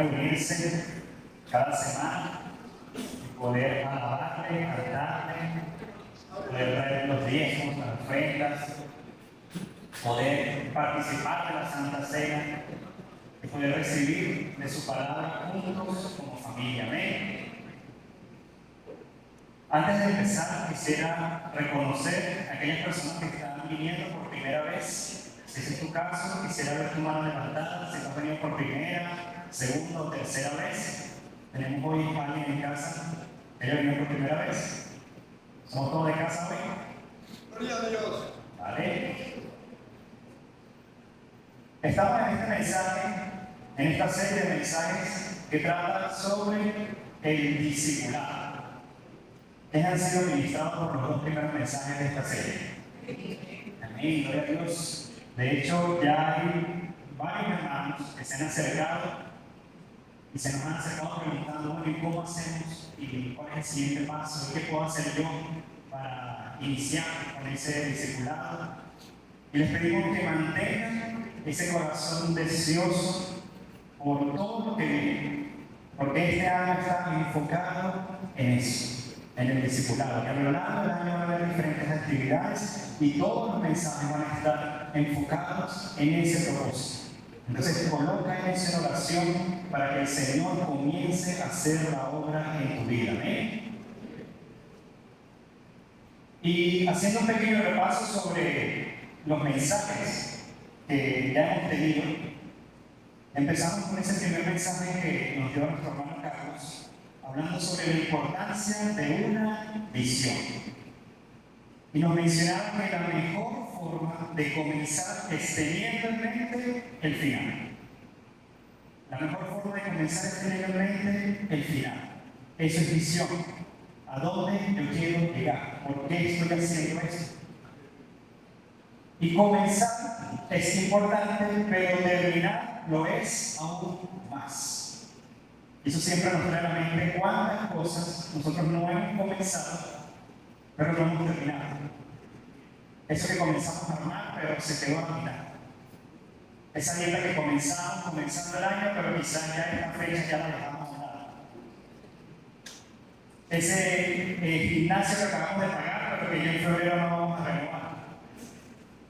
reunirse cada semana y poder alabarle, cantarle, poder traer los diezmos, las ofrendas, poder participar de la Santa Cena y poder recibir de su palabra juntos como familia. Amén. Antes de empezar, quisiera reconocer a aquellas personas que están viniendo por primera vez. Si ese es tu caso, quisiera ver tu mano levantada. Si no has venido por primera, segunda o tercera vez, tenemos hoy a alguien en casa que haya venido por primera vez. ¿Somos todos de casa hoy? Gloria a Dios. Vale. Estamos en este mensaje, en esta serie de mensajes que trata sobre el discipulado. Que han sido ministrados por los dos primeros mensajes de esta serie. Amén, gloria a Dios. De hecho, ya hay varios hermanos que se han acercado y se nos han acercado preguntando, bueno, ¿y cómo hacemos? ¿Y cuál es el siguiente paso? ¿Y qué puedo hacer yo para iniciar con ese discipulado? Y les pedimos que mantengan ese corazón deseoso por todo lo que viene, porque este año está enfocado en eso, en el discipulado, que a lo largo del año va a haber diferentes actividades y todos los mensajes van a estar enfocados en ese propósito. Entonces coloca eso en oración para que el Señor comience a hacer la obra en tu vida. ¿Amén? Y haciendo un pequeño repaso sobre los mensajes que ya hemos tenido, empezamos con ese primer mensaje que nos dio nuestro hermano Carlos, hablando sobre la importancia de una visión. Y nos mencionaron que la mejor forma de comenzar es teniendo en mente el final. La mejor forma de comenzar es teniendo en mente el final. Eso es visión. ¿A dónde yo quiero llegar? ¿Por qué estoy haciendo esto? Y comenzar es importante, pero terminar lo es aún más. Eso siempre nos trae a la mente cuántas cosas nosotros no hemos comenzado, pero no hemos terminado. Eso que comenzamos a armar, pero se quedó a la mitad. Esa dieta que comenzamos comenzando el año, pero quizás ya en esta fecha ya la dejamos a un lado. Ese gimnasio que acabamos de pagar, pero que ya en febrero no vamos a renovar.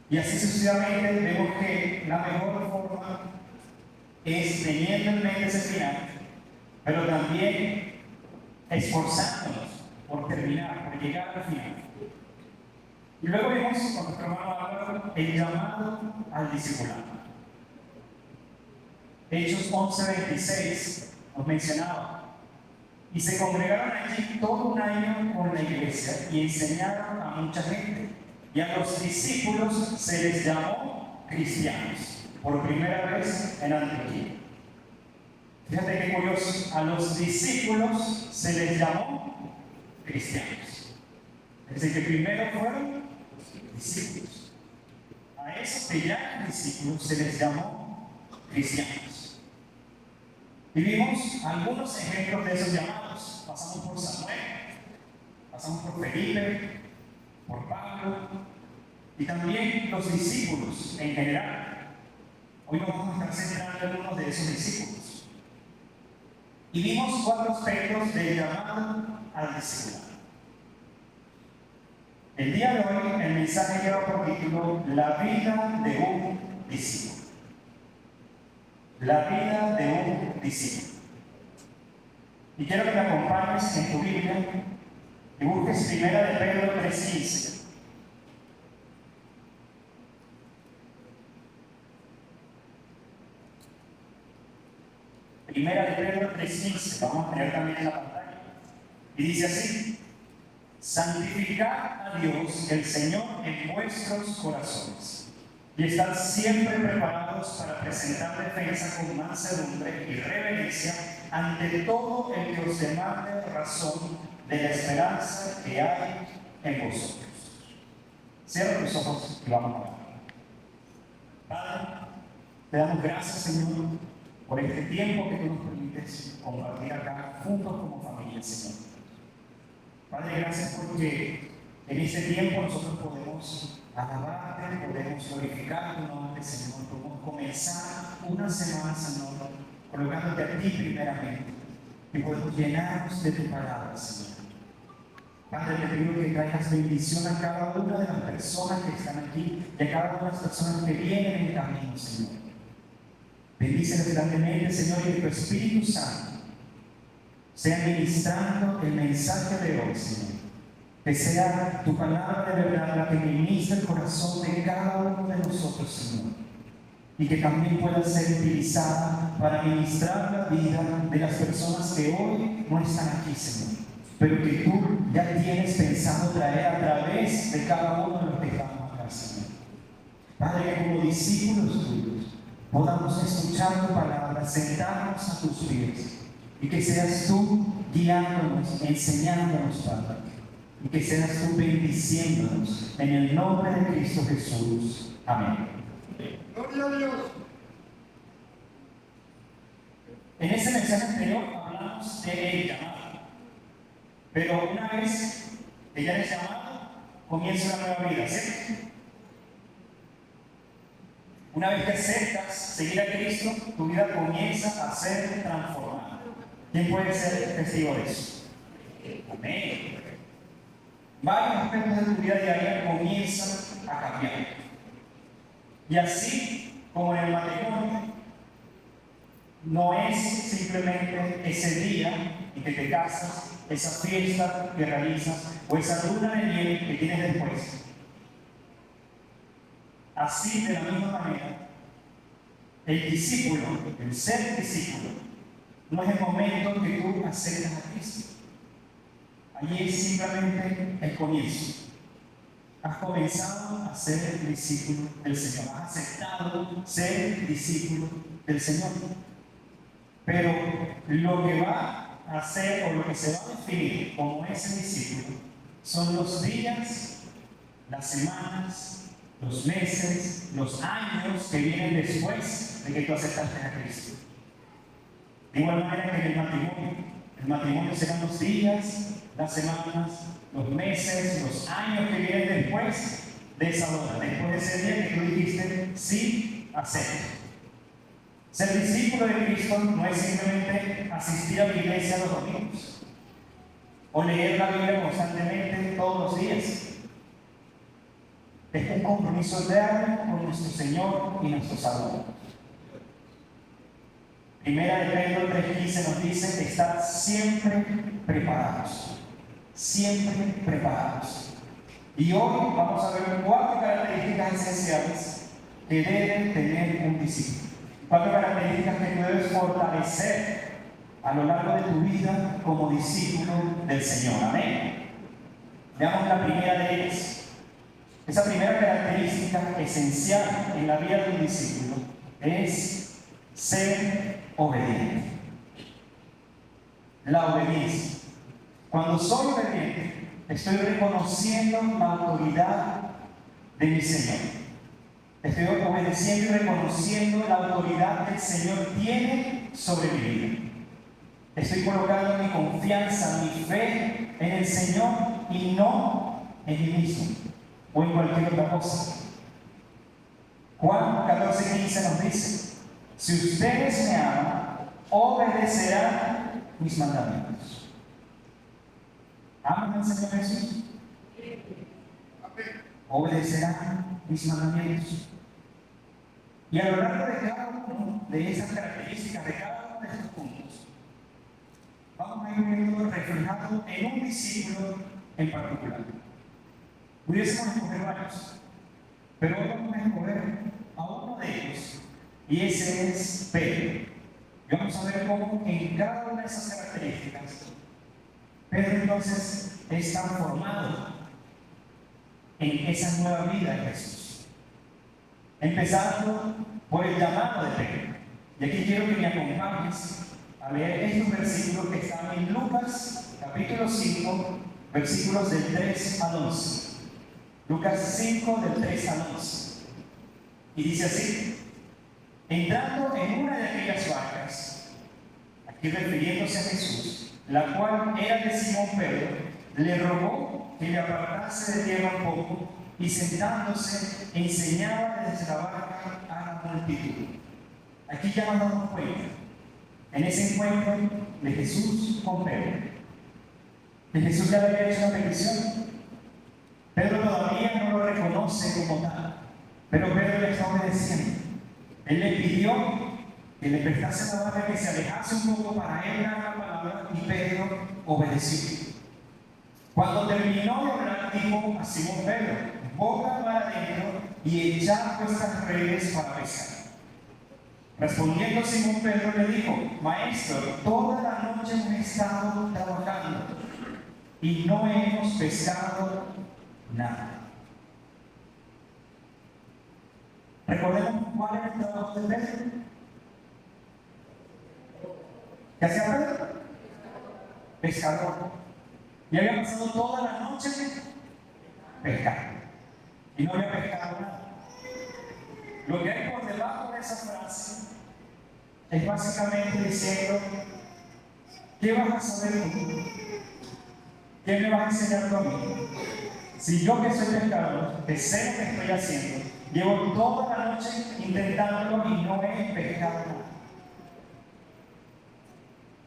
Y así sucesivamente vemos que la mejor forma es teniendo en mente ese final, pero también esforzándonos por terminar, por llegar al final. Y luego vimos con nuestro hermano Álvaro el llamado al discipulado. Hechos 11:26 nos mencionaba: y se congregaron allí todo un año con la iglesia y enseñaron a mucha gente, y a los discípulos se les llamó cristianos por primera vez en Antioquía. Fíjate qué curioso, a los discípulos se les llamó cristianos. Es decir, que primero fueron discípulos. A esos que ya eran discípulos se les llamó cristianos. Y vimos algunos ejemplos de esos llamados. Pasamos por Samuel, pasamos por Felipe, por Pablo y también los discípulos en general. Hoy nos vamos a estar centrando en uno de esos discípulos. Y vimos 4 aspectos del llamado al discipulado. El día de hoy el mensaje lleva por título La vida de un discípulo. La vida de un discípulo. Y quiero que me acompañes en tu Biblia y busques Primera de Pedro 3:15. Primera de Pedro 3:15, vamos a tener también en la pantalla. Y dice así: santificad a Dios el Señor en vuestros corazones, y estad siempre preparados para presentar defensa con mansedumbre y reverencia ante todo el que os demande razón de la esperanza que hay en vosotros. Cierra tus ojos y vamos a orar. Padre, te damos gracias, Señor, por este tiempo que tú nos permites compartir acá juntos como familia, Señor. Padre, gracias porque en este tiempo nosotros podemos alabarte, podemos glorificar tu nombre, Señor. Podemos comenzar una semana, Señor, colocándote a ti primeramente, y podemos llenarnos de tu palabra, Señor. Padre, te pido que traigas bendición a cada una de las personas que están aquí, y a cada una de las personas que vienen en camino, Señor. Bendíceles grandemente, Señor, y que tu Espíritu Santo sea ministrando el mensaje de hoy, Señor. Que sea tu palabra de verdad la que ministre el corazón de cada uno de nosotros, Señor. Y que también pueda ser utilizada para ministrar la vida de las personas que hoy no están aquí, Señor. Pero que tú ya tienes pensado traer a través de cada uno de los que estamos acá, Señor. Padre, que como discípulos tuyos podamos escuchar tu palabra, sentarnos a tus pies, y que seas tú guiándonos, enseñándonos, Padre, y que seas tú bendiciéndonos en el nombre de Cristo Jesús. Amén. Gloria a Dios. En ese mensaje anterior hablamos de el llamado, pero una vez que ya eres llamado, comienza una nueva vida, ¿sí? Una vez que aceptas seguir a Cristo, tu vida comienza a ser transformada. ¿Quién puede ser testigo de eso? Amén. Varios aspectos de tu vida diaria comienzan a cambiar. Y así como en el matrimonio, no es simplemente ese día en que te casas, esa fiesta que realizas o esa luna de miel que tienes después. Así, de la misma manera, el discípulo, el ser discípulo, no es el momento que tú aceptas a Cristo. Allí es simplemente el comienzo. Has comenzado a ser discípulo del Señor. Has aceptado ser discípulo del Señor. Pero lo que va a hacer o lo que se va a definir como ese discípulo son los días, las semanas, los meses, los años que vienen después de que tú aceptaste a Cristo. De igual manera que en el matrimonio serán los días, las semanas, los meses, los años que vienen después de esa boda, después de ese día que tú dijiste, sí, acepto. Ser discípulo de Cristo no es simplemente asistir a la iglesia los domingos o leer la Biblia constantemente todos los días. Es un compromiso eterno con nuestro Señor y nuestro Salvador. Primera de Pedro 3:15 nos dice: estar siempre preparados. Siempre preparados. Y hoy vamos a ver 4 características esenciales que debe tener un discípulo. 4 características que tú debes fortalecer a lo largo de tu vida como discípulo del Señor. Amén. Veamos la primera de ellas. Esa primera característica esencial en la vida de un discípulo es ser obediente. La obediencia. Cuando soy obediente, estoy reconociendo la autoridad de mi Señor. Estoy obedeciendo y reconociendo la autoridad que el Señor tiene sobre mi vida. Estoy colocando mi confianza, mi fe en el Señor y no en mí mismo o en cualquier otra cosa. Juan 14:15 nos dice: si ustedes me aman, obedecerán mis mandamientos. ¿Aman al Señor Jesús? Obedecerán mis mandamientos. Y a lo largo de cada uno de esas características, de cada uno de estos puntos, vamos a ir viendo reflejado en un discípulo en particular. Pudiésemos escoger varios, pero hoy vamos a escoger a uno de ellos, y ese es Pedro. Y vamos a ver cómo en cada una de esas características Pedro entonces es transformado en esa nueva vida de Jesús. Empezando por el llamado de Pedro. Y aquí quiero que me acompañes a leer estos versículos que están en Lucas capítulo 5, versículos del 3 al 11. Lucas 5, del 3 al 11. Y dice así: entrando en una de aquellas barcas, aquí refiriéndose a Jesús, la cual era de Simón Pedro, le rogó que le apartase de tierra un poco, y sentándose enseñaba desde la barca a la multitud. Aquí ya nos damos cuenta en ese encuentro de Jesús con Pedro. Que Jesús ya le había hecho una petición. Pedro todavía no lo reconoce como tal, pero Pedro le está obedeciendo. Él le pidió que le prestase la barca, que se alejase un poco para él dar la palabra, y Pedro obedeció. Cuando terminó de orar, dijo a Simón Pedro: boga para adentro y echad vuestras redes para pescar. Respondiendo Simón Pedro le dijo: Maestro, toda la noche hemos estado trabajando y no hemos pescado nada. Recordemos cuál era el trabajo de Pedro. ¿Qué hacía Pedro? Pescador. Y había pasado toda la noche pescando. Y no había pescado nada. Lo que hay por debajo de esa frase es básicamente diciendo: ¿qué vas a saber tú? ¿Qué me vas a enseñar tú a mí? Si yo, que soy pescador, que sé lo que estoy haciendo, llevo toda la noche intentándolo y no he pescado nada.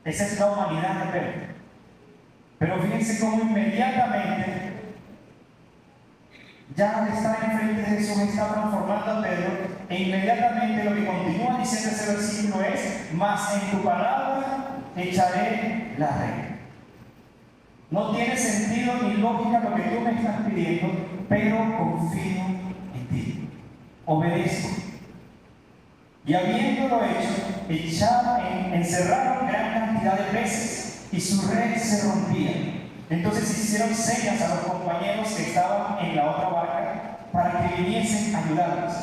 Esa es la humanidad de Pedro. Pero fíjense cómo inmediatamente, ya al estar enfrente de Jesús, está transformando a Pedro, e inmediatamente lo que continúa diciendo ese versículo es: mas en tu palabra echaré la red. No tiene sentido ni lógica lo que tú me estás pidiendo, pero confío en ti. Obedezco. Y habiéndolo hecho, encerraron gran cantidad de peces y su red se rompía. Entonces hicieron señas a los compañeros que estaban en la otra barca para que viniesen a ayudarlos.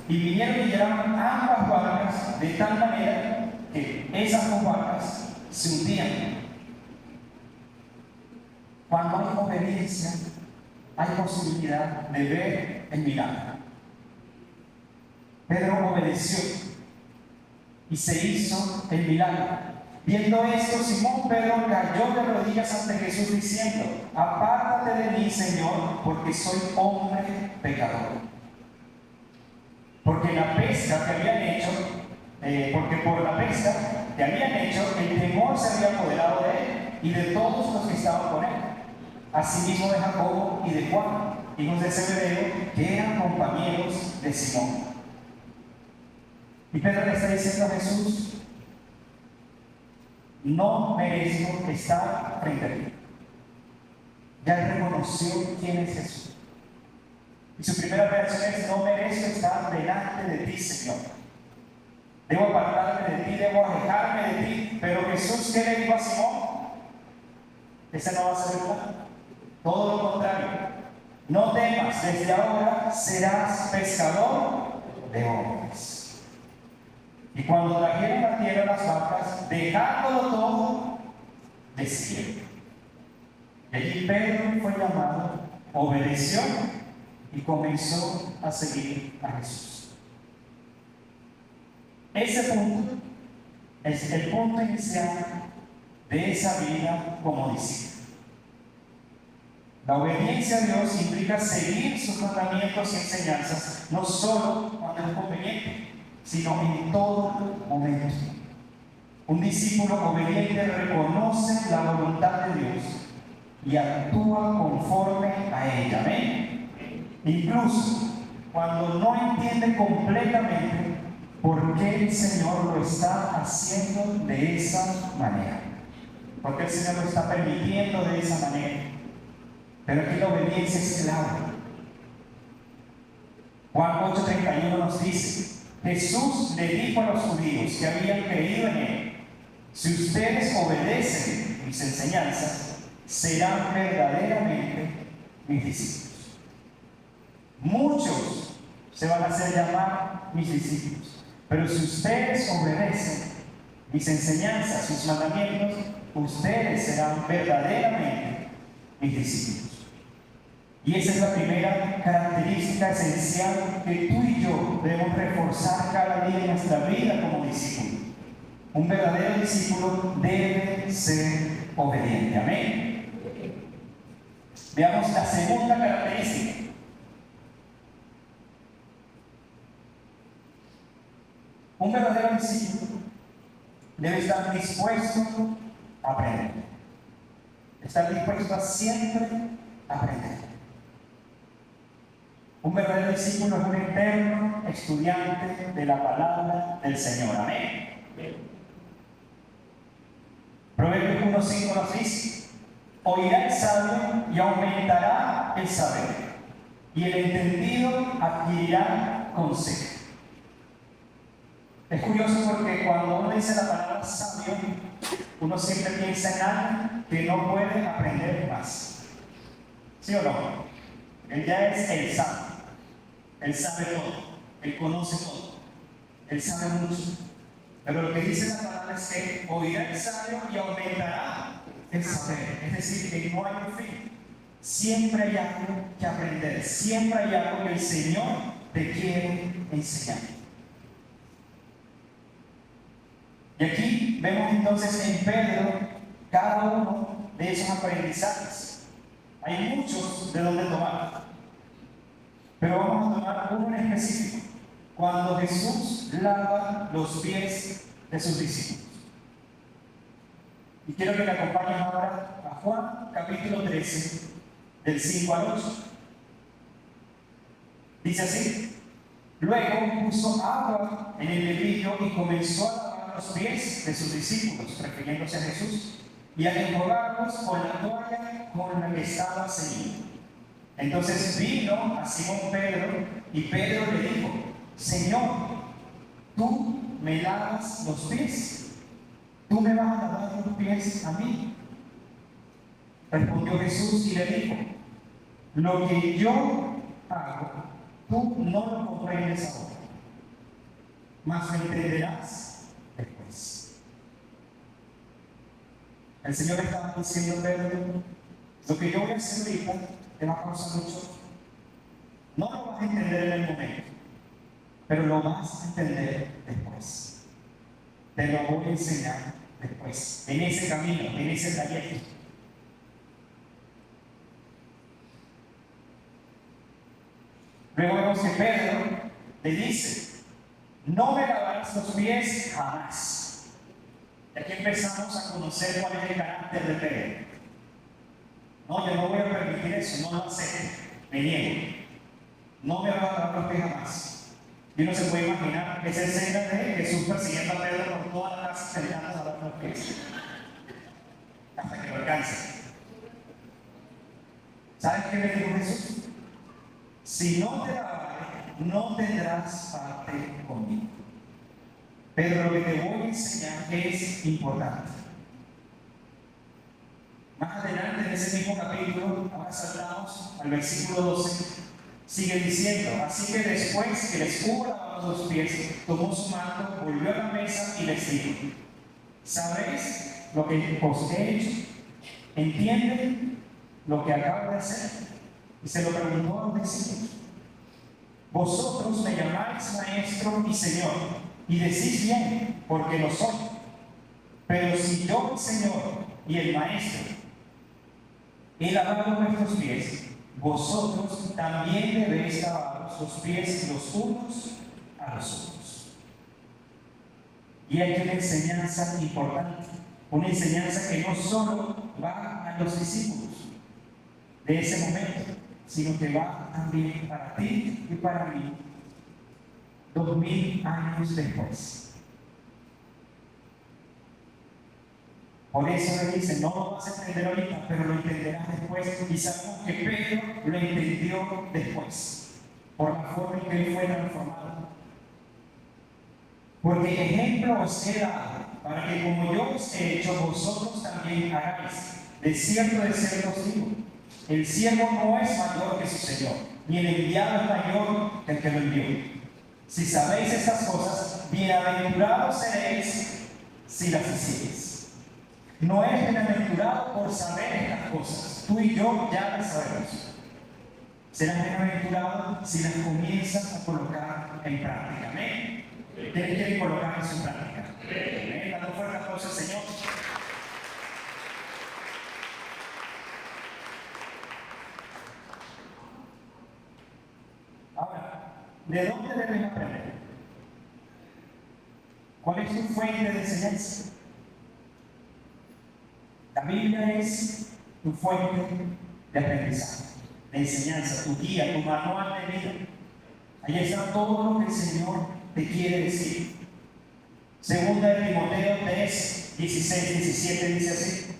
Y vinieron y llenaron ambas barcas de tal manera que esas dos barcas se hundían. Cuando hay obediencia, hay posibilidad de ver el milagro. Pedro obedeció y se hizo el milagro. Viendo esto, Simón Pedro cayó de rodillas ante Jesús diciendo: apártate de mí, Señor, porque soy hombre pecador. Porque la pesca que habían hecho, porque por la pesca que habían hecho, el temor se había apoderado de él y de todos los que estaban con él. Asimismo de Jacobo y de Juan, hijos de Zebedeo, que eran compañeros de Simón. Y Pedro le está diciendo a Jesús: no merezco estar frente a ti. Ya él reconoció quién es Jesús. Y su primera reacción es: no merezco estar delante de ti, Señor. Debo apartarme de ti, debo alejarme de ti. Pero Jesús, ¿qué le dijo a Simón? Ese no va a ser el plan. Todo lo contrario. No temas, desde ahora serás pescador de hombres. Y cuando trajeron a tierra las barcas, dejándolo todo, les siguieron. Y allí Pedro fue llamado, obedeció y comenzó a seguir a Jesús. Ese punto es el punto inicial de esa vida como discípulo. La obediencia a Dios implica seguir sus mandamientos y enseñanzas, no solo cuando es conveniente, sino en todo momento. Un discípulo obediente reconoce la voluntad de Dios y actúa conforme a ella. ¿Amén? Incluso cuando no entiende completamente por qué el Señor lo está haciendo de esa manera. ¿Por qué el Señor lo está permitiendo de esa manera? Pero aquí la obediencia es clave. Juan 8:31 nos dice: Jesús le dijo a los judíos que habían creído en él: si ustedes obedecen mis enseñanzas, serán verdaderamente mis discípulos. Muchos se van a hacer llamar mis discípulos, pero si ustedes obedecen mis enseñanzas, mis mandamientos, ustedes serán verdaderamente mis discípulos. Y esa es la primera característica esencial que tú y yo debemos reforzar cada día en nuestra vida como discípulos. Un verdadero discípulo debe ser obediente. Amén. Veamos la segunda característica. Un verdadero discípulo debe estar dispuesto a aprender. Estar dispuesto a siempre aprender. Un verdadero discípulo es un eterno estudiante de la palabra del Señor. Amén. Proverbios 1:5 nos dice: oirá el sabio y aumentará el saber, y el entendido adquirirá consejo. Es curioso porque cuando uno dice la palabra sabio, uno siempre piensa en alguien que no puede aprender más. ¿Sí o no? Él ya es el sabio. Él sabe todo. Él conoce todo. Él sabe mucho. Pero lo que dice la palabra es que oirá el sabio y aumentará el saber. Es decir, que no hay un fin. Siempre hay algo que aprender. Siempre hay algo que el Señor te quiere enseñar. Y aquí vemos entonces en Pedro cada uno de esos aprendizajes. Hay muchos de donde tomar, pero vamos a tomar uno en específico: cuando Jesús lava los pies de sus discípulos. Y quiero que me acompañen ahora a Juan capítulo 13, del 5 al 8. Dice así: luego puso agua en el lebrillo y comenzó a lavar los pies de sus discípulos, refiriéndose a Jesús, y a enjuagarlos con la toalla con la que estaba ceñido. Entonces vino a Simón Pedro, y Pedro le dijo: Señor, ¿tú me lavas los pies? ¿Tú me vas a lavar los pies a mí? Respondió Jesús y le dijo: lo que yo hago, tú no lo comprendes ahora, mas lo entenderás después. El Señor estaba diciendo a Pedro: lo que yo voy a hacer ahorita te va a causar mucho. No lo vas a entender en el momento, pero lo vas a entender después. Te lo voy a enseñar después, en ese camino, en ese trayecto. Luego vemos que Pedro le dice: no me lavarás los pies jamás. Y aquí empezamos a conocer cuál es el carácter de Pedro. No, yo no voy a permitir eso, no lo acepto, me niego. No me va a lavar los pies jamás. Y uno se puede imaginar esa escena de Jesús persiguiendo a Pedro por toda la casa, intentando lavar los pies, hasta que lo alcance. ¿Sabes qué le dijo Jesús? Si no te lavaré, no tendrás parte conmigo. Pero lo que te voy a enseñar es importante. Más adelante en ese mismo capítulo, ahora saltamos al versículo 12, sigue diciendo: así que después que les hubo lavado los pies, tomó su manto, volvió a la mesa y les dijo: ¿sabéis lo que os he hecho? ¿Entienden lo que acabo de hacer? Y se lo preguntó a los discípulos. Vosotros me llamáis maestro y señor, y decís bien, porque lo soy. Pero si yo, el Señor y el maestro, he lavado vuestros pies, vosotros también debéis lavaros los pies los unos a los otros. Y hay una enseñanza importante, una enseñanza que no solo va a los discípulos de ese momento, sino que va también para ti y para mí 2000 años después. Por eso le dice: no lo vas a entender ahorita, pero lo entenderás después. Y sabemos que Pedro lo entendió después, por la forma en que él fue transformado. Porque ejemplo os he dado, para que como yo os he hecho, vosotros también hagáis. De cierto os digo, el siervo no es mayor que su Señor, ni el enviado es mayor que el que lo envió. Si sabéis estas cosas, bienaventurados seréis si las hiciereis. No es bienaventurado por saber estas cosas. Tú y yo ya las sabemos. Serás bienaventurado si las comienzas a colocar en práctica. Amén. ¿Quién quiere colocar en su práctica? Amén. Dando fuerte aplauso al Señor. Ahora, ¿de dónde debes aprender? ¿Cuál es tu fuente de enseñanza? La Biblia es tu fuente de aprendizaje, de enseñanza, tu guía, tu manual de vida. Ahí está todo lo que el Señor te quiere decir. Segunda de Timoteo 3, 16, 17 dice así: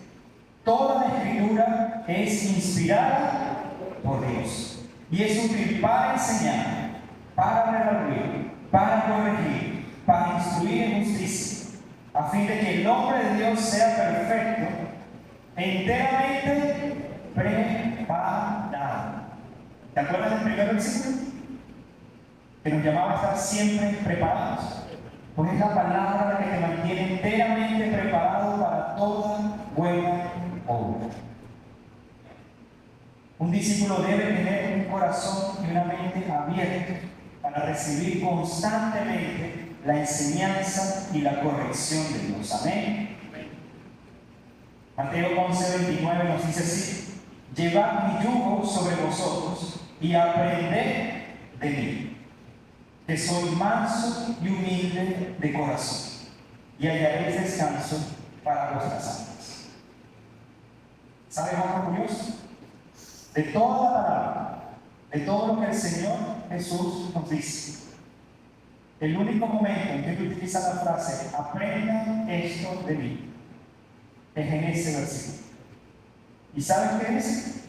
toda la escritura es inspirada por Dios y es útil para enseñar, para redarguir, para corregir, para instruir en justicia, a fin de que el hombre de Dios sea perfecto, enteramente preparado. ¿Te acuerdas del primer versículo? Que nos llamaba a estar siempre preparados. Pues es la palabra la que te mantiene enteramente preparado para toda buena obra. Un discípulo debe tener un corazón y una mente abierta para recibir constantemente la enseñanza y la corrección de Dios. Amén. Mateo 11:29 nos dice así: llevad mi yugo sobre vosotros y aprended de mí, que soy manso y humilde de corazón, y hallaréis descanso para vuestras almas. ¿Sabes algo curioso? De toda la palabra, de todo lo que el Señor Jesús nos dice, el único momento en que Él utiliza la frase "aprendan esto de mí" es en ese versículo. ¿Y sabes qué dice?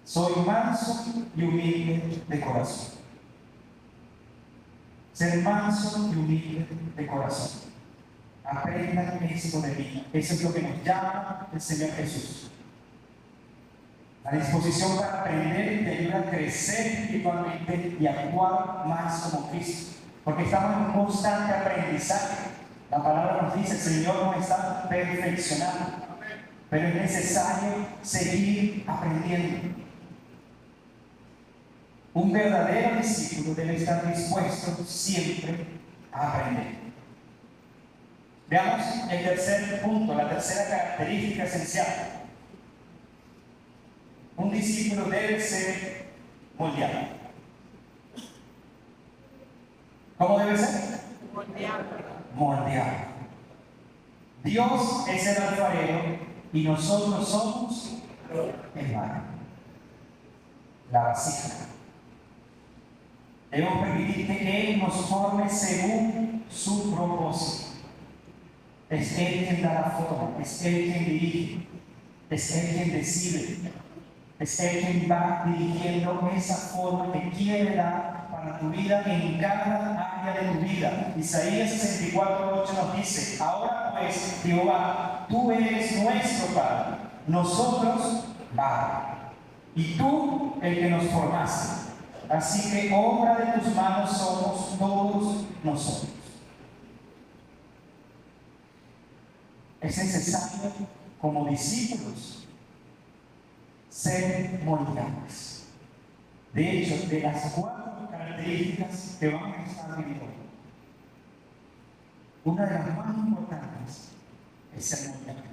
Soy manso y humilde de corazón. Ser manso y humilde de corazón. Aprendan esto de mí. Eso es lo que nos llama el Señor Jesús. La disposición para aprender te ayuda a crecer espiritualmente y a actuar más como Cristo. Porque estamos en un constante aprendizaje. La palabra nos dice: el Señor nos está perfeccionando. Pero es necesario seguir aprendiendo. Un verdadero discípulo debe estar dispuesto siempre a aprender. Veamos el tercer punto, la tercera característica esencial. Un discípulo debe ser moldeado. ¿Cómo debe ser? Moldeado. Dios es el alfarero y nosotros somos el barro, la vasija. Debemos permitir que Él nos forme según su propósito. Es Él quien da la forma, es Él quien dirige, es Él quien decide, es Él quien va dirigiendo esa forma que quiere dar para tu vida en cada área de tu vida. Isaías 64:8 nos dice: ahora pues, Jehová, tú eres nuestro Padre, nosotros barro, y tú el que nos formaste. Así que obra de tus manos somos todos nosotros. Es necesario, como discípulos, ser moldeables. De hecho, de las 4 características que vamos a estar viendo, una de las más importantes es ser moldeable.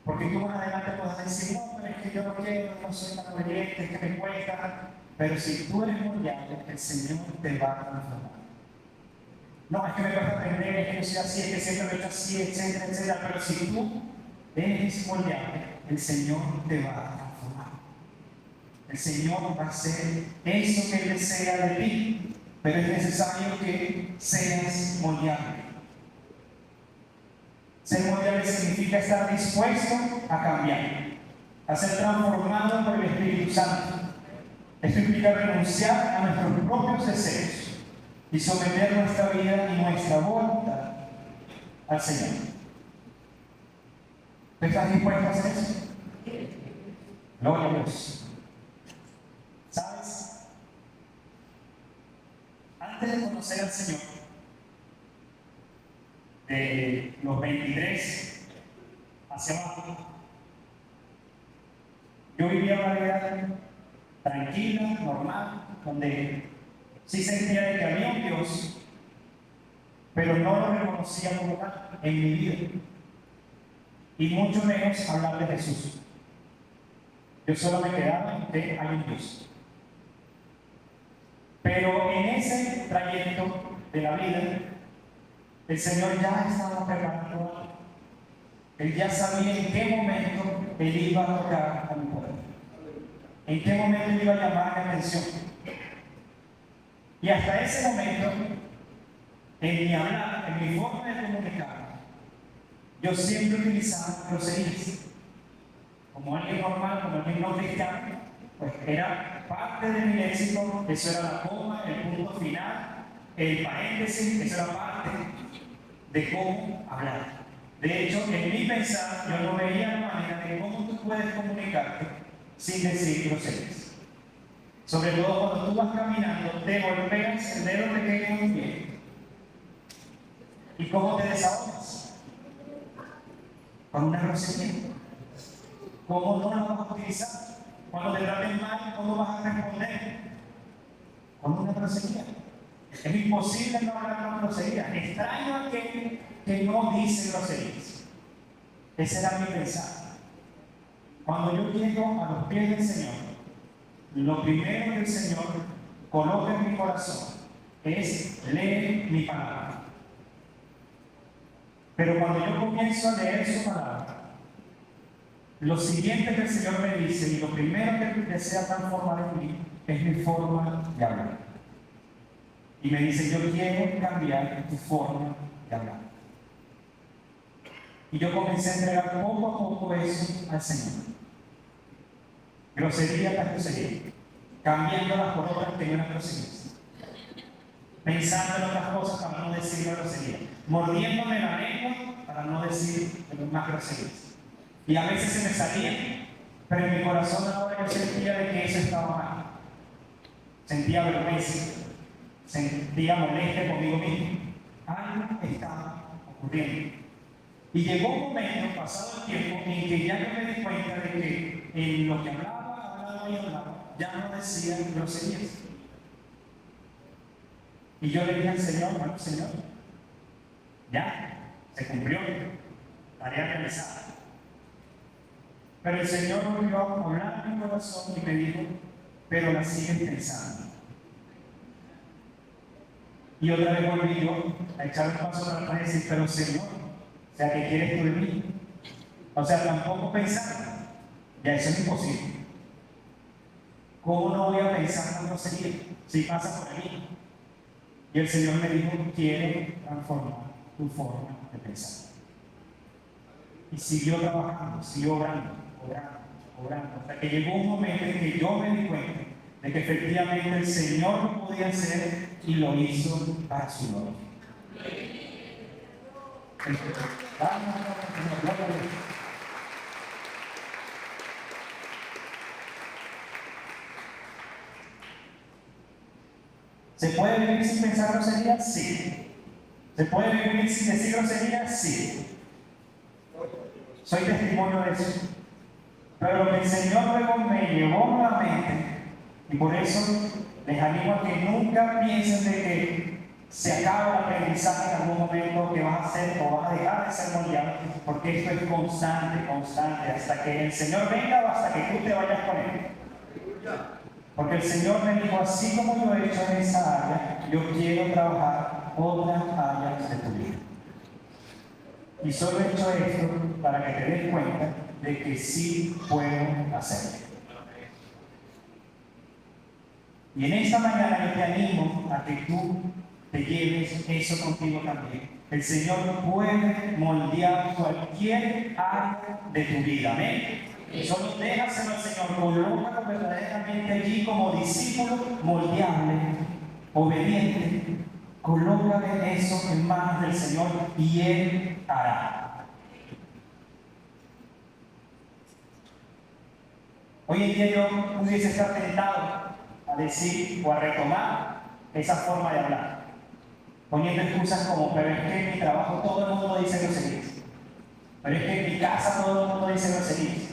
Porque tú más adelante puedes decir: no, pero es que yo no quiero, no soy tan obediente, es que me cuesta. Pero si tú eres moldeable, el Señor te va a transformar. No, es que me cuesta aprender, es que yo soy así, es que siempre lo he hecho así, etcétera, etcétera. Pero si tú eres moldeable, el Señor te va a transformar. El Señor va a hacer eso que Él desea de ti, pero es necesario que seas moldeable. Ser moldeable significa estar dispuesto a cambiar, a ser transformado por el Espíritu Santo. Esto implica renunciar a nuestros propios deseos y someter nuestra vida y nuestra voluntad al Señor. ¿Tú estás dispuesto a hacer eso? Gloria a Dios. ¿Sabes? Antes de conocer al Señor, de los 23 hacia abajo, yo vivía una vida tranquila, normal, donde sí sentía que había un Dios, pero no lo reconocía como tal en mi vida, y mucho menos hablar de Jesús. Yo solo me quedaba en que hay un Dios. Pero en ese trayecto de la vida, el Señor ya estaba preparando algo. Él ya sabía en qué momento Él iba a tocar a mi pueblo. En qué momento Él iba a llamar mi atención. Y hasta ese momento, en mi hablar, en mi forma de comunicar, yo siempre utilizaba groserías. Como alguien normal, como alguien no cristiano, pues era parte de mi léxico, eso era la coma, el punto final, el paréntesis, eso era parte de cómo hablar. De hecho, en mi pensar, yo no veía la manera de cómo tú puedes comunicarte sin decir groserías. Sobre todo cuando tú vas caminando, te golpeas el dedo pequeño del pie. ¿Y cómo te desahogas? Con una grosería. ¿Cómo no la vas a utilizar? Cuando te traten mal, ¿cómo vas a responder? Con una grosería. Es imposible no hablar con grosería. Extraño aquel que no dice groserías. Ese era mi pensar. Cuando yo llego a los pies del Señor, lo primero que el Señor coloca en mi corazón es leer mi palabra. Pero cuando yo comienzo a leer su palabra, lo siguiente que el Señor me dice, y lo primero que desea transformar en mí, es mi forma de hablar. Y me dice, yo quiero cambiar tu forma de hablar. Y yo comencé a entregar poco a poco eso al Señor. Grosería tras grosería. Cambiándolas por otras pequeñas groserías. Pensando en otras cosas para no decir la grosería. Mordiéndome la lengua para no decir más groserías. Y a veces se me salía, pero en mi corazón ahora yo sentía de que eso estaba mal. Sentía vergüenza, sentía molestia conmigo mismo. Algo estaba ocurriendo. Y llegó un momento, pasado el tiempo, en que ya yo me di cuenta de que en lo que hablaba, ya no decía groserías. Y yo le dije al Señor, bueno, Señor, ya, se cumplió, tarea realizada. Pero el Señor volvió a hablar en mi corazón y me dijo, pero la sigues pensando. Y otra vez volví yo a echar un paso para atrás y decir, pero Señor, o sea, ¿qué quieres tú de mí? O sea, tampoco pensar, ya eso es imposible. ¿Cómo no voy a pensar en grosería si pasa por ahí? Y el Señor me dijo, quiero transformar tu forma de pensar. Y siguió trabajando, siguió orando, hasta que llegó un momento en que yo me di cuenta de que efectivamente el Señor lo podía hacer y lo hizo para su gloria. ¿Se puede vivir sin pensar groserías? Sí. ¿Se puede vivir sin decir groserías? Sí. Soy testimonio de eso. Pero lo que el Señor luego me llevó nuevamente, y por eso les animo a que nunca piensen de que se acaba el aprendizaje en algún momento, que vas a hacer o vas a dejar de ser moldeado, porque esto es constante, hasta que el Señor venga o hasta que tú te vayas con Él. Porque el Señor me dijo, así como yo he hecho en esa área, yo quiero trabajar otras áreas de tu vida. Y solo he hecho esto para que te des cuenta de que sí puedo hacerlo. Y en esta mañana yo te animo a que tú te lleves eso contigo también. El Señor puede moldear cualquier área de tu vida. Amén. Solo déjaselo al Señor, colócalo verdaderamente allí como discípulo moldeable, obediente. Colócale eso en manos del Señor y Él hará. Hoy en día yo pudiese estar tentado a decir o a retomar esa forma de hablar, poniendo excusas como, pero es que en mi trabajo todo el mundo dice groserías, pero es que en mi casa todo el mundo dice groserías,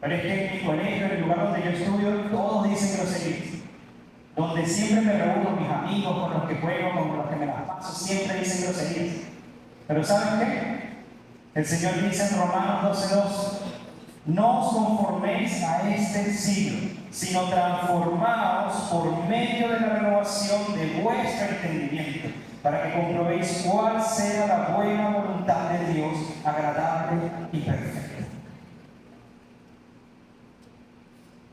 pero es que en mi colegio, en el lugar donde yo estudio, todos dicen groserías. Donde siempre me reúno con mis amigos, con los que juego, con los que me las paso, siempre dicen groserías. Pero ¿saben qué? El Señor dice en Romanos 12:2, no os conforméis a este siglo, sino transformaos por medio de la renovación de vuestro entendimiento, para que comprobéis cuál sea la buena voluntad de Dios, agradable y perfecto.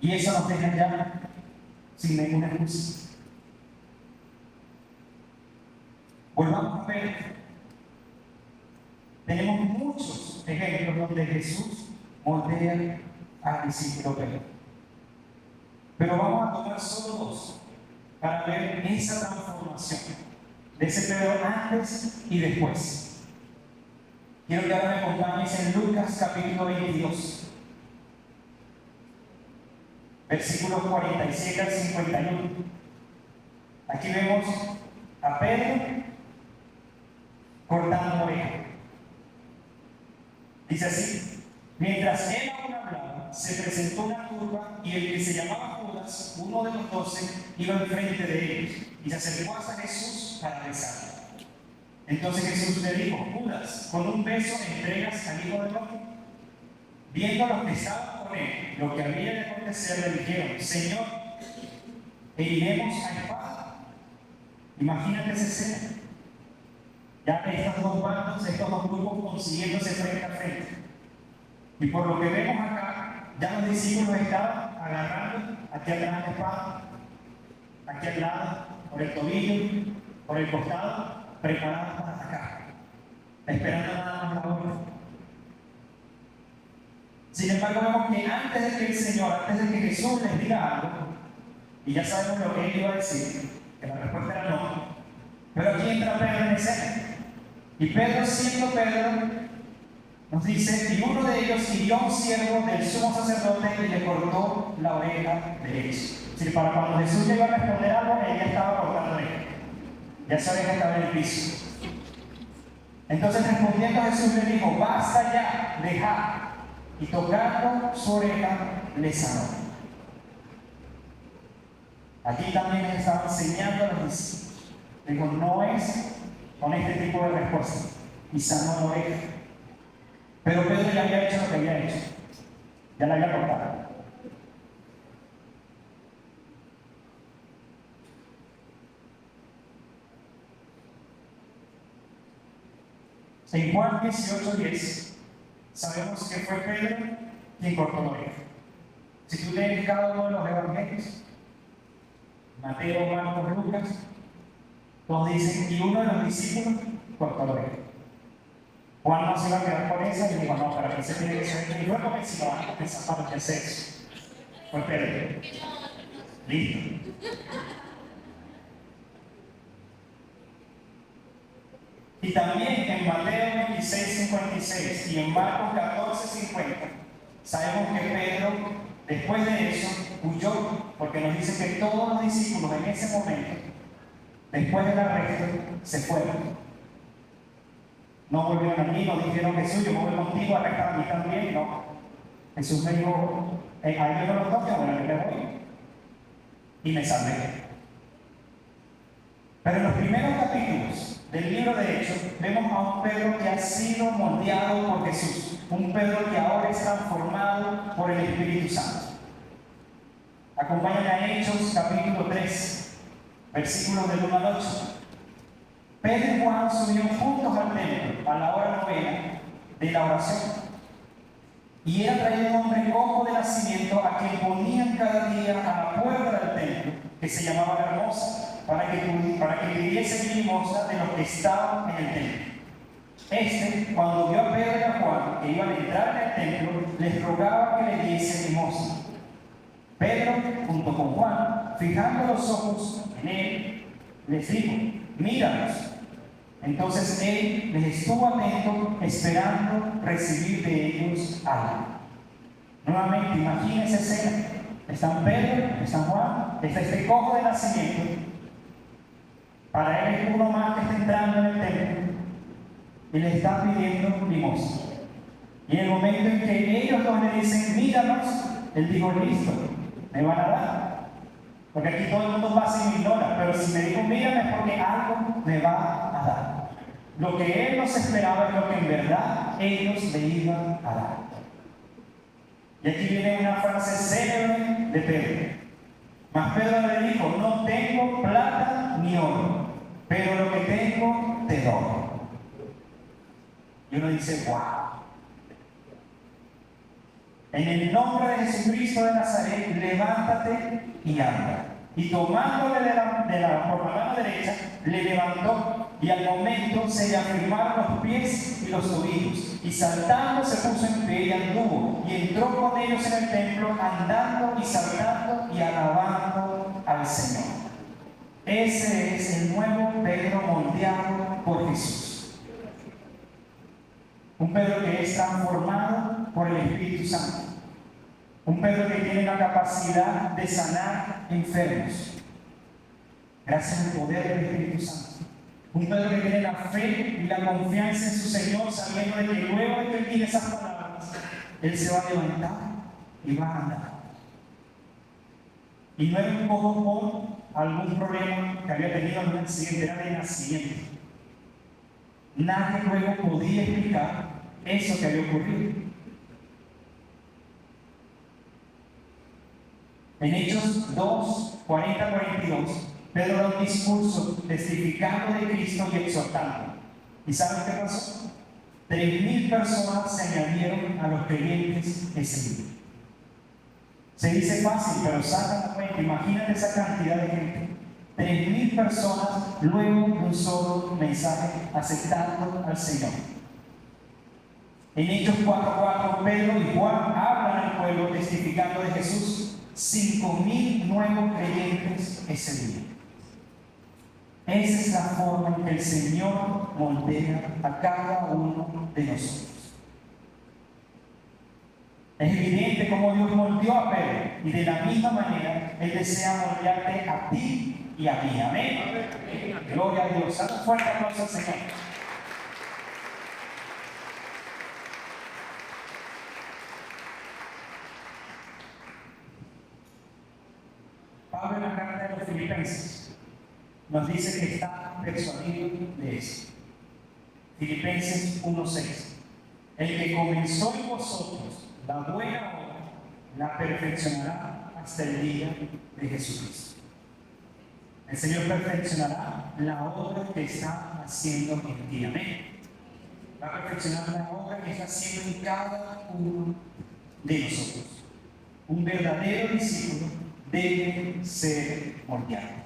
Y eso nos deja ya sin ninguna excusa. Volvamos a ver. Tenemos muchos ejemplos donde Jesús moldea al discípulo Pedro. Pero vamos a tomar solo dos para ver esa transformación de ese Pedro antes y después. Quiero que ahora me acompañes en Lucas capítulo 22, versículos 47 al 51. Aquí vemos a Pedro cortando oreja. Dice así: mientras él aún hablaba, se presentó una turba y el que se llamaba Judas, uno de los 12, iba enfrente de ellos y se acercó hasta Jesús para besarlo. Entonces Jesús le dijo: Judas, ¿con un beso entregas al Hijo del Hombre? Viendo a los que estaban con él lo que había de acontecer, le dijeron: Señor, ¿heriremos a espada? Imagínate esa escena. Ya estos dos bandos, estos dos grupos consiguiéndose frente a frente. Y por lo que vemos acá, ya los discípulos estaban agarrando aquí atrás la espada, aquí al lado, por el tobillo, por el costado, preparados para atacar, esperando nada más la orden. Sin embargo, vemos que antes de que el Señor, antes de que Jesús les diga algo, y ya sabemos lo que él iba a decir, que la respuesta era no, pero aquí entra Pedro en escena. Y Pedro, siendo Pedro, nos dice: y uno de ellos hirió a un siervo del sumo sacerdote y le cortó la oreja derecha. Es decir, para cuando Jesús le iba a responder algo, él ya estaba cortando oreja. Ya esa oreja estaba en el piso. Entonces, respondiendo, Jesús le dijo: basta ya, dejad. Y tocando su oreja, le sanó. Aquí también les estaba enseñando a los discípulos. Digo, no es con este tipo de respuesta. Y sanó la oreja. Pero Pedro ya había hecho lo que había hecho. Ya la había cortado. En Juan 18:10 sabemos que fue Pedro quien cortó la oreja. Si tú lees cada uno de los evangelios, Mateo, Marcos, Lucas, todos dicen: y uno de los discípulos cortó la oreja. Juan no se iba a quedar con esa y dijo: no, pero que se tiene que ser. Y luego me si lo van a pensar para el sexo. Fue Pedro. Listo. Y también en Mateo 26:56 y en Marcos 14:50 sabemos que Pedro, después de eso, huyó, porque nos dice que todos los discípulos en ese momento, después del arresto, se fueron. No volvieron a mí, no dijeron: Jesús, yo me voy contigo, arrestar a mí también. No. Jesús me dijo: ahí yo no los toque, bueno, yo me voy. Y me salvé. Pero en los primeros capítulos del libro de Hechos, vemos a un Pedro que ha sido moldeado por Jesús. Un Pedro que ahora es transformado por el Espíritu Santo. Acompáñame a Hechos capítulo 3, versículos del 1 al 8. Pedro y Juan subieron juntos al templo a la hora novena de la oración. Y era traído un hombre cojo de nacimiento, a quien ponían cada día a la puerta del templo, que se llamaba La Hermosa, para que pidiese limosna de los que estaban en el templo. Cuando vio a Pedro y a Juan que iban a entrar en el templo, les rogaba que le diese limosna. Pedro, junto con Juan, fijando los ojos en él, les dijo: míranos. Entonces él les estuvo atento, esperando recibir de ellos algo. Nuevamente, imagínense esa escena. Están Pedro, están Juan, está este cojo de nacimiento. Para él es uno más que está entrando en el templo y le está pidiendo limosna. Y en el momento en que ellos dos le dicen: míranos, él dijo: listo, me van a dar. Porque aquí todo el mundo pasa y me ignora, pero si me dijo: mírame, es porque algo me va a dar. Lo que él nos esperaba es lo que en verdad ellos le iban a dar. Y aquí viene una frase célebre de Pedro. Mas Pedro le dijo: no tengo plata ni oro, pero lo que tengo te doy. Y uno dice: wow. En el nombre de Jesucristo de Nazaret, levántate y anda. Y tomándole por la mano derecha, le levantó, y al momento se le afirmaron los pies y los tobillos, y saltando se puso en pie y anduvo, y entró con ellos en el templo, andando y saltando y alabando al Señor. Ese es el nuevo Pedro moldeado por Jesús. Un Pedro que es transformado por el Espíritu Santo. Un Pedro que tiene la capacidad de sanar enfermos, gracias al poder del Espíritu Santo. Un Pedro que tiene la fe y la confianza en su Señor, sabiendo de que luego de que él diga esas palabras, él se va a levantar y va a andar. Y no era un poco por algún problema que había tenido, algún accidente, era de nacimiento. Nadie luego podía explicar eso que había ocurrido. En Hechos 2, 40-42, Pedro da un discurso testificando de Cristo y exhortando. ¿Y saben qué pasó? 3,000 personas se añadieron a los creyentes ese día. Se dice fácil, pero saca la cuenta. Imagínate esa cantidad de gente. 3,000 personas luego de un solo mensaje aceptando al Señor. En Hechos 4:4, Pedro y Juan hablan al pueblo testificando de Jesús. 5,000 nuevos creyentes ese día. Esa es la forma en que el Señor moldea a cada uno de nosotros. Es evidente cómo Dios moldeó a Pedro, y de la misma manera Él desea moldearte a ti y a mí. Amén. Gloria a Dios. Dale un fuerte aplauso al Señor. Pablo, en la carta de los Filipenses, nos dice que está persuadido de eso. Filipenses 1:6. El que comenzó en vosotros la buena obra, la perfeccionará hasta el día de Jesucristo. El Señor perfeccionará la obra que está haciendo en ti. Amén. Va a perfeccionar la obra que está haciendo en cada uno de nosotros. Un verdadero discípulo debe ser moldeado.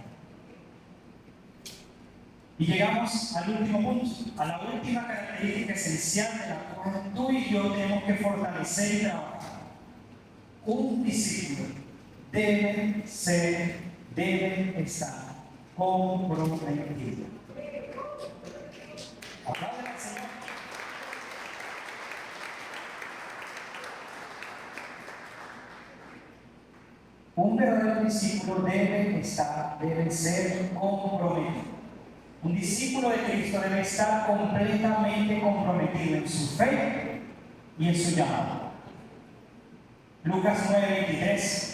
Y llegamos al último punto, a la última característica esencial de la cual tú y yo tenemos que fortalecer y trabajar. Un discípulo debe estar comprometido. Aplaudan al Señor. Un verdadero discípulo debe ser comprometido. Un discípulo de Cristo debe estar completamente comprometido en su fe y en su llamado. Lucas 9:23.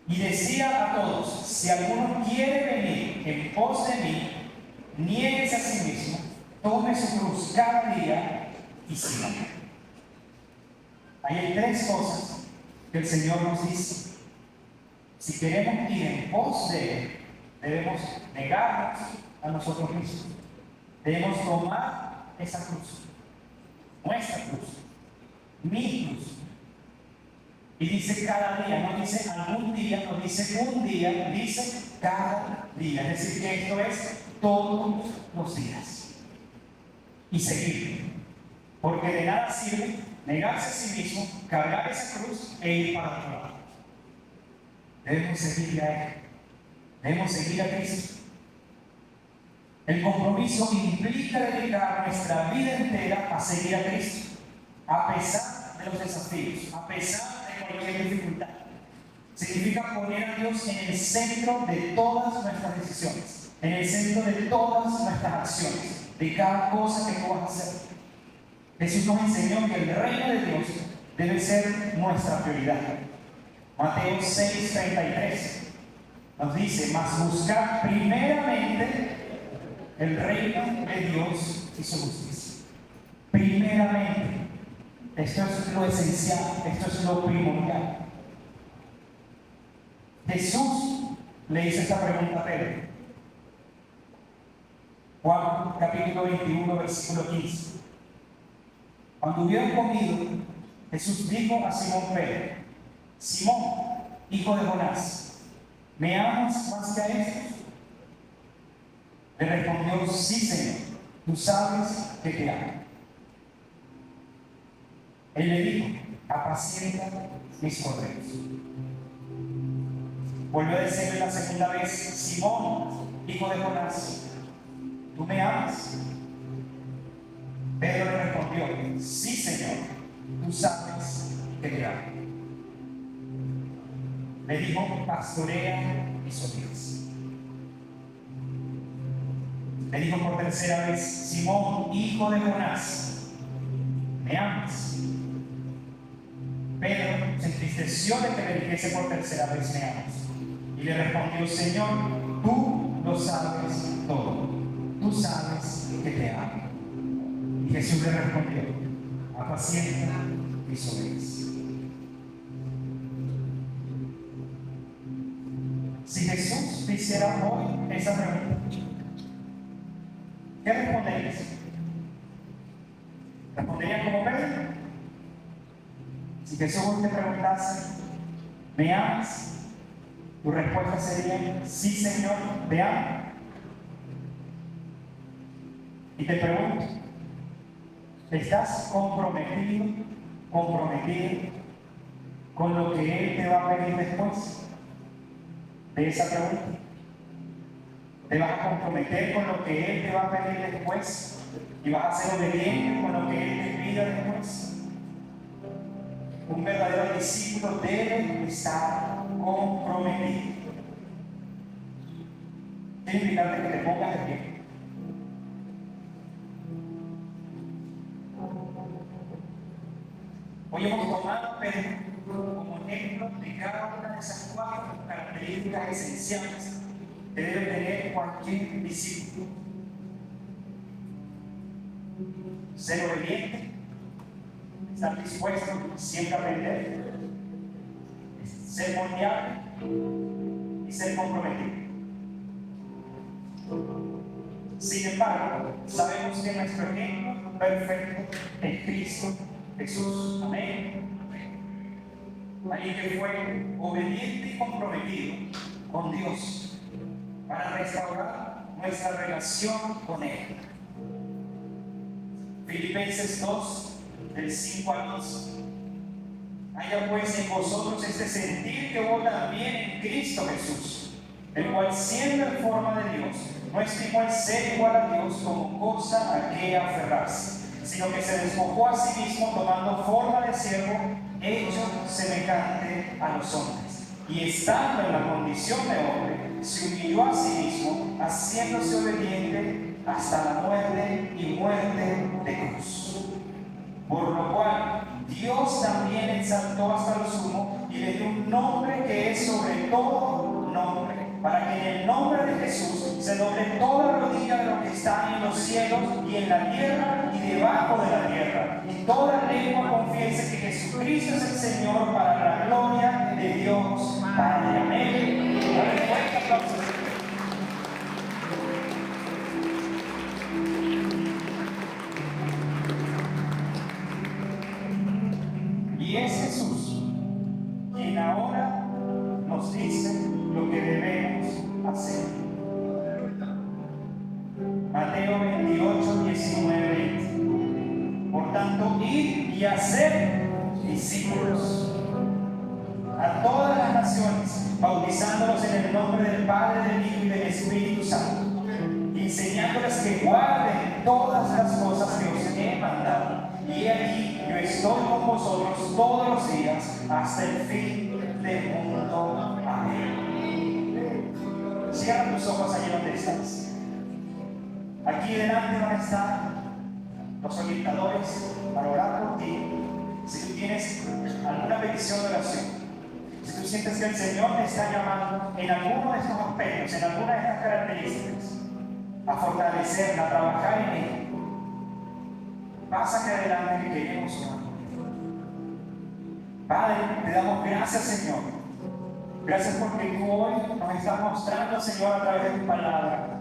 Y decía a todos: si alguno quiere venir en pos de mí, niéguese a sí mismo, tome su cruz cada día y sígame. Ahí hay 3 cosas que el Señor nos dice. Si queremos ir en pos de Él, debemos negarnos a nosotros mismos. Debemos tomar esa cruz, nuestra cruz, mi cruz. Y dice cada día, no dice algún día, no dice un día, dice cada día. Es decir, que esto es todos los días. Y seguir. Porque de nada sirve negarse a sí mismo, cargar esa cruz e ir para otro lado. Debemos seguir a Él. Debemos seguir a Cristo. El compromiso implica dedicar nuestra vida entera a seguir a Cristo, a pesar de los desafíos, a pesar de cualquier dificultad. Significa poner a Dios en el centro de todas nuestras decisiones, en el centro de todas nuestras acciones, de cada cosa que tú vas a hacer. Jesús nos enseñó que el reino de Dios debe ser nuestra prioridad. Mateo 6:33 nos dice: mas buscad primeramente el reino de Dios y su justicia. Primeramente. Esto es lo esencial, esto es lo primordial. Jesús le hizo esta pregunta a Pedro. Juan capítulo 21, versículo 15. Cuando hubieron comido, Jesús dijo a Simón Pedro: Simón, hijo de Jonás, ¿me amas más que a estos? Le respondió: sí, Señor, tú sabes que te amo. Él le dijo: apacienta mis corderos. Volvió a decirle la segunda vez: Simón, hijo de Jonás, ¿tú me amas? Pedro le respondió: sí, Señor, tú sabes que te amo. Le dijo: pastorea mis ovejas. Le dijo por tercera vez: Simón, hijo de Jonás, ¿me amas? Pedro se entristeció de que le dijese por tercera vez: me amas. Y le respondió: Señor, tú lo sabes todo. Tú sabes que te amo. Y Jesús le respondió: apacienta mis ovejas. Si Jesús te hiciera hoy esa pregunta, ¿qué responderías? ¿Responderías como Pedro? Si Jesús te preguntase: ¿me amas? Tu respuesta sería: sí, Señor, te amo. Y te pregunto: ¿estás comprometido con lo que Él te va a pedir después de esa pregunta? ¿Te vas a comprometer con lo que Él te va a pedir después? ¿Y vas a ser obediente con lo que Él te pida después? Un verdadero discípulo debe estar comprometido. Quiero invitarte a que te pongas de pie. Hoy hemos tomado a Pedro como ejemplo de cada una de esas 4 características esenciales que debe tener cualquier discípulo: ser obediente, estar dispuesto siempre a aprender, ser moldeable y ser comprometido. Sin embargo, sabemos que nuestro ejemplo perfecto es Cristo Jesús. Amén. Alguien que fue obediente y comprometido con Dios para restaurar nuestra relación con Él. Filipenses 2, del 5 al 11. Haya pues en vosotros este sentir que hubo también en Cristo Jesús, el cual, siendo en forma de Dios, no estimó el ser igual a Dios como cosa a que aferrarse, sino que se despojó a sí mismo, tomando forma de siervo, hecho semejante a los hombres. Y estando en la condición de hombre, se humilló a sí mismo, haciéndose obediente hasta la muerte y muerte de cruz. Por lo cual Dios también exaltó hasta lo sumo y le dio un nombre que es sobre todo nombre, para que en el nombre de Jesús se doble toda rodilla de lo que está en los cielos y en la tierra y debajo de la tierra, y toda lengua confiese que Jesucristo es el Señor, para la gloria de Dios Padre. Amén. Dale fuerte aplauso. Y es Jesús quien ahora nos dice lo que debemos hacer. Mateo 28, 19, 20. Por tanto, id y haced discípulos a todas las naciones, bautizándolos en el nombre del Padre, del Hijo y del Espíritu Santo, y enseñándoles que guarden todas las cosas que os he mandado. Y aquí yo estoy con vosotros todos los días hasta el fin del mundo. Amén. Cierra tus ojos allí donde estás. Aquí delante van a estar los orientadores para orar por ti. Si tú tienes alguna petición de oración, si tú sientes que el Señor te está llamando en alguno de estos aspectos, en alguna de estas características, a fortalecerla, a trabajar en ella, pasa que adelante, que queremos orar. Padre, te damos gracias, Señor. Gracias porque tú hoy nos estás mostrando, Señor, a través de tu palabra,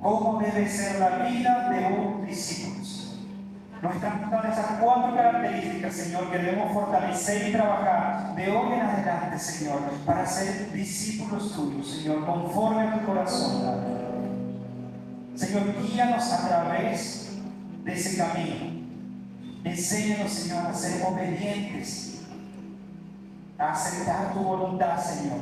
cómo debe ser la vida de un discípulo. Nuestras esas 4 características, Señor, que debemos fortalecer y trabajar de hoy en adelante, Señor, para ser discípulos tuyos, Señor, conforme a tu corazón, Padre. Señor, guíanos a través de ese camino. Enséñanos, Señor, a ser obedientes, a aceptar tu voluntad, Señor,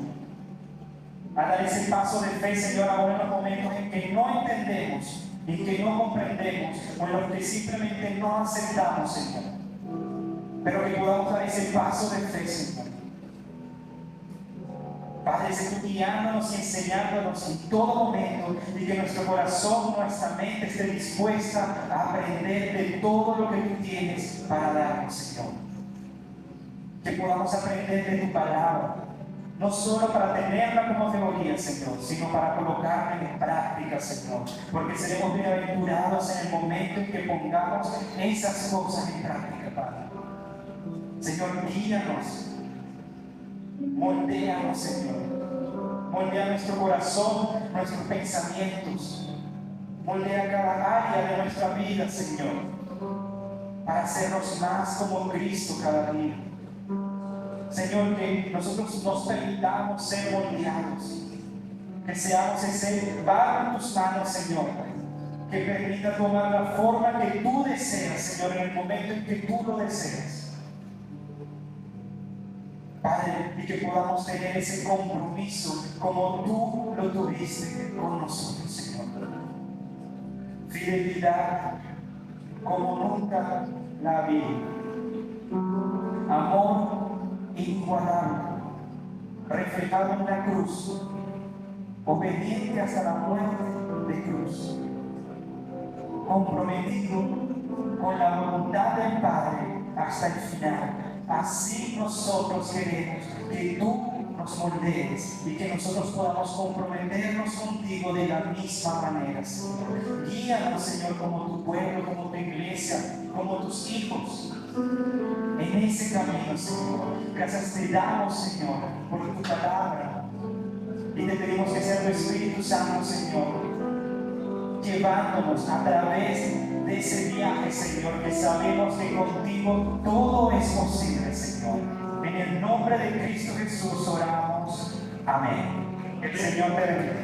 a dar ese paso de fe, Señor, ahora en los momentos en que no entendemos, en que no comprendemos, o en los que simplemente no aceptamos, Señor, pero que podamos dar ese paso de fe, Señor. Padre, sé tú guiándonos y enseñándonos en todo momento, y que nuestro corazón, nuestra mente esté dispuesta a aprender de todo lo que tú tienes para darnos, Señor. Que podamos aprender de tu palabra, no solo para tenerla como teoría, Señor, sino para colocarla en práctica, Señor, porque seremos bienaventurados en el momento en que pongamos esas cosas en práctica, Padre. Señor, guíanos, moldéanos, Señor, moldea nuestro corazón, nuestros pensamientos, moldea cada área de nuestra vida, Señor, para hacernos más como Cristo cada día. Señor, que nosotros nos permitamos ser moldeados, que seamos ese barro en tus manos, Señor, que permita tomar la forma que tú deseas, Señor, en el momento en que tú lo deseas. Padre, y que podamos tener ese compromiso como tú lo tuviste con nosotros, Señor. Fidelidad como nunca la vi. Amor inigualable, reflejado en la cruz, obediente hasta la muerte de cruz, comprometido con la voluntad del Padre hasta el final. Así nosotros queremos que tú nos moldees y que nosotros podamos comprometernos contigo de la misma manera, Señor. Guíanos, Señor, como tu pueblo, como tu iglesia, como tus hijos, en ese camino, Señor. Gracias te damos, Señor, por tu palabra, y te pedimos que sea tu Espíritu Santo, Señor, llevándonos a través de ese viaje, Señor, que sabemos que contigo todo es posible, Señor. En el nombre de Cristo Jesús oramos. Amén. El Señor te bendiga.